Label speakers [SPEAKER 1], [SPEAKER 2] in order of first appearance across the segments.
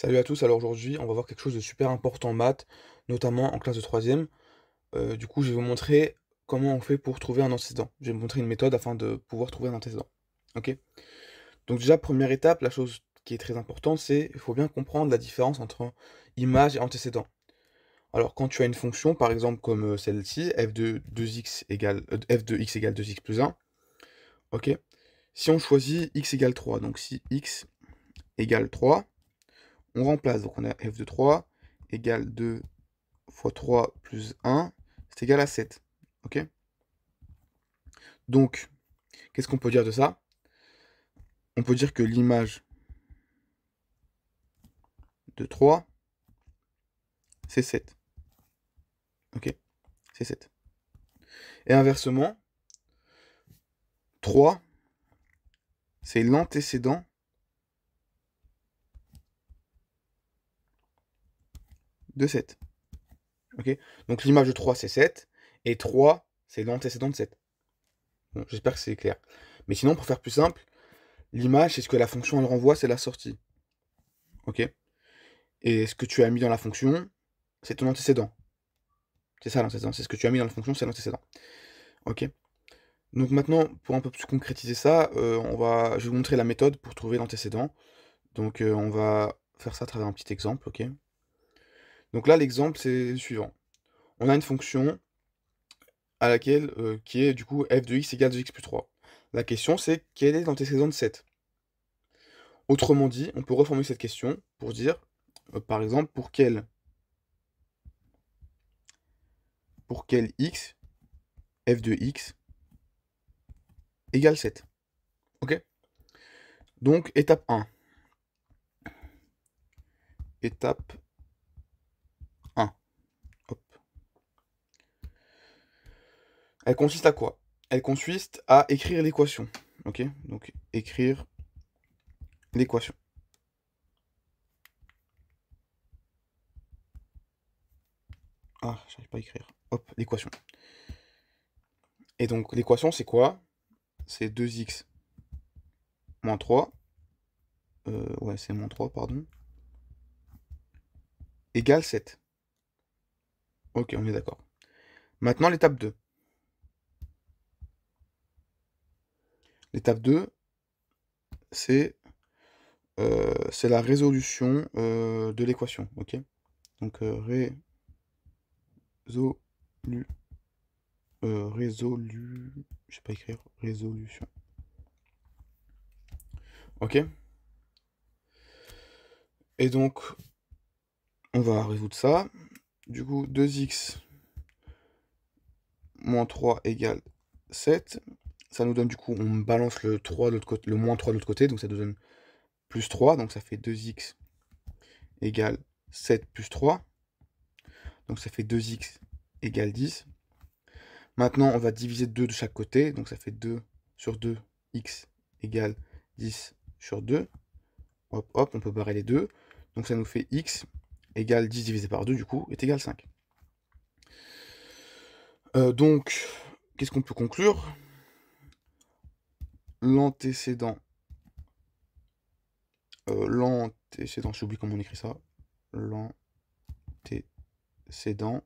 [SPEAKER 1] Salut à tous, alors aujourd'hui on va voir quelque chose de super important en maths, notamment en classe de troisième. Du coup je vais vous montrer comment on fait pour trouver un antécédent. Je vais vous montrer une méthode afin de pouvoir trouver un antécédent. Ok? Donc déjà première étape, la chose qui est très importante, c'est il faut bien comprendre la différence entre image et antécédent. Alors quand tu as une fonction, par exemple comme celle-ci, f de 2x égale f de x égale 2x plus 1, ok? Si on choisit x égale 3, donc si x égale 3, on remplace, donc on a f de 3 égale 2 fois 3 plus 1, c'est égal à 7. Ok? Donc, qu'est-ce qu'on peut dire de ça? On peut dire que l'image de 3, c'est 7. Ok? C'est 7. Et inversement, 3, c'est l'antécédent de 7. Ok? Donc l'image de 3, c'est 7. Et 3, c'est l'antécédent de 7. Bon, j'espère que c'est clair. Mais sinon, pour faire plus simple, l'image, c'est ce que la fonction elle renvoie, c'est la sortie. Ok? Et ce que tu as mis dans la fonction, c'est ton antécédent. C'est ça l'antécédent. C'est ce que tu as mis dans la fonction, c'est l'antécédent. Ok? Donc maintenant, pour un peu plus concrétiser ça, je vais vous montrer la méthode pour trouver l'antécédent. Donc on va faire ça à travers un petit exemple, ok? Donc là, l'exemple, c'est le suivant. On a une fonction à laquelle, qui est du coup f de x égale 2x plus 3. La question, c'est quel est l'antécédent de 7? Autrement dit, on peut reformuler cette question pour dire, par exemple, pour quel x, f de x égale 7. Ok? Donc, étape 1. Étape 1. Hop. Elle consiste à quoi? Elle consiste à écrire l'équation. Ok? Donc, écrire l'équation. Ah, j'arrive pas à écrire. Hop, l'équation. Et donc, l'équation, c'est quoi? C'est 2x moins 3. Ouais, c'est moins 3, pardon. Égale 7. Ok, on est d'accord. Maintenant, l'étape 2. L'étape 2, c'est la résolution de l'équation. Ok? Donc, résolu... Je sais pas écrire. Résolution. Ok? Et donc, on va résoudre ça. Du coup, 2x moins 3 égale 7. Ça nous donne du coup, on balance le 3 de l'autre côté, le moins 3 de l'autre côté, donc ça nous donne plus 3, donc ça fait 2x égale 7 plus 3. Donc ça fait 2x égale 10. Maintenant, on va diviser 2 de chaque côté, donc ça fait 2 sur 2, x égale 10 sur 2. Hop, hop, on peut barrer les deux. Donc ça nous fait x égale 10 divisé par 2, du coup, est égal 5. Donc, qu'est-ce qu'on peut conclure? L'antécédent, j'ai oublié comment on écrit ça. L'antécédent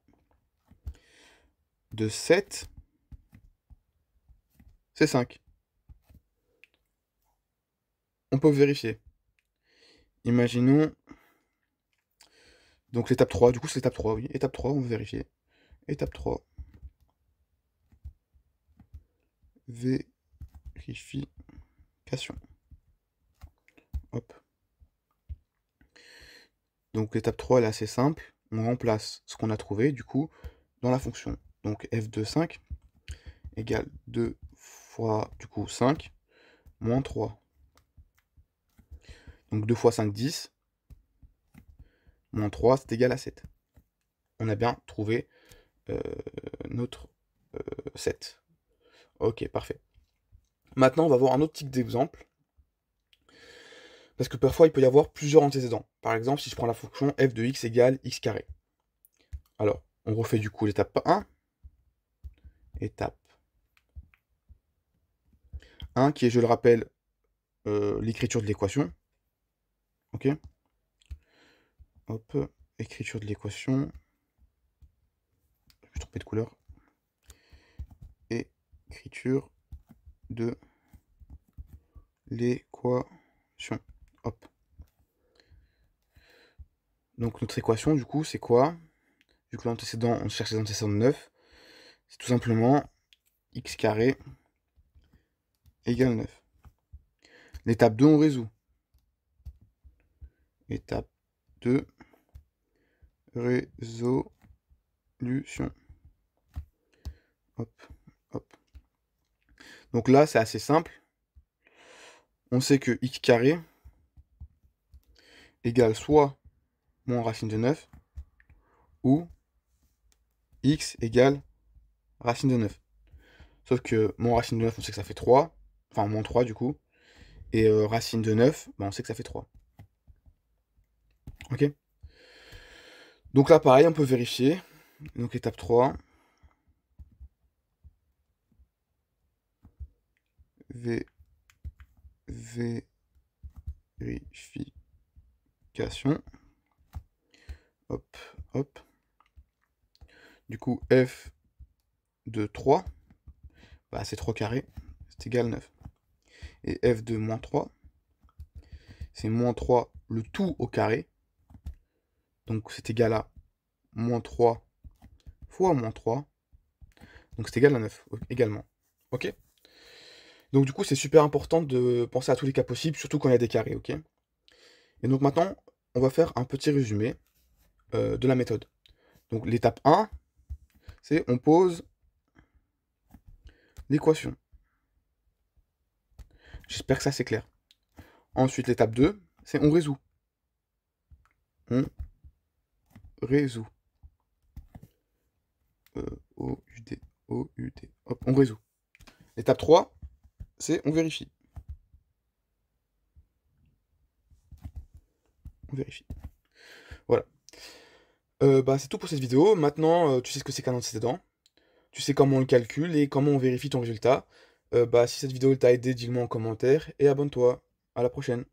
[SPEAKER 1] de 7, c'est 5. On peut vérifier. Imaginons, donc l'étape 3, du coup c'est l'étape 3, oui. Étape 3, on va vérifier. Étape 3, vérification. Hop. Donc l'étape 3, elle est assez simple. On remplace ce qu'on a trouvé, du coup, dans la fonction. Donc f de 5 égale 2 fois, du coup, 5, moins 3. Donc 2 fois 5, 10. Moins 3, c'est égal à 7. On a bien trouvé euh, notre 7. Ok, parfait. Maintenant, on va voir un autre type d'exemple. Parce que parfois, il peut y avoir plusieurs antécédents. Par exemple, si je prends la fonction f de x égale x carré. Alors, on refait du coup l'étape 1. Étape 1, qui est, je le rappelle, l'écriture de l'équation. Ok? Hop, écriture de l'équation. Je vais tromper de couleur. Écriture de l'équation. Hop. Donc notre équation, du coup, c'est quoi? Vu que l'antécédent, on cherche les antécédents de 9, c'est tout simplement x carré égale 9. L'étape 2, on résout. Étape 2, résolution. Hop, hop. Donc là, c'est assez simple. On sait que x carré égale soit moins racine de 9 ou x égale racine de 9. Sauf que moins racine de 9, on sait que ça fait 3. Enfin, moins 3 du coup. Et racine de 9, bah, on sait que ça fait 3. Ok? Donc là, pareil, on peut vérifier. Donc étape 3. Vérification. Hop, hop. Du coup, f de 3, bah, c'est 3 carré, c'est égal 9. Et f de moins 3, c'est moins 3 le tout au carré. Donc c'est égal à moins 3 fois moins 3. Donc c'est égal à 9 également. Ok? Donc du coup, c'est super important de penser à tous les cas possibles, surtout quand il y a des carrés. Ok? Et donc maintenant, on va faire un petit résumé de la méthode. Donc l'étape 1, c'est on pose l'équation. J'espère que ça c'est clair. Ensuite, l'étape 2, c'est on résout. On résout. O-U-D, O-U-D. Hop, on résout. L'étape 3, c'est on vérifie. On vérifie. Voilà. Bah, c'est tout pour cette vidéo. Maintenant, tu sais ce que c'est qu'un antécédent. Tu sais comment on le calcule et comment on vérifie ton résultat. Bah, si cette vidéo t'a aidé, dis-le moi en commentaire et abonne-toi. À la prochaine.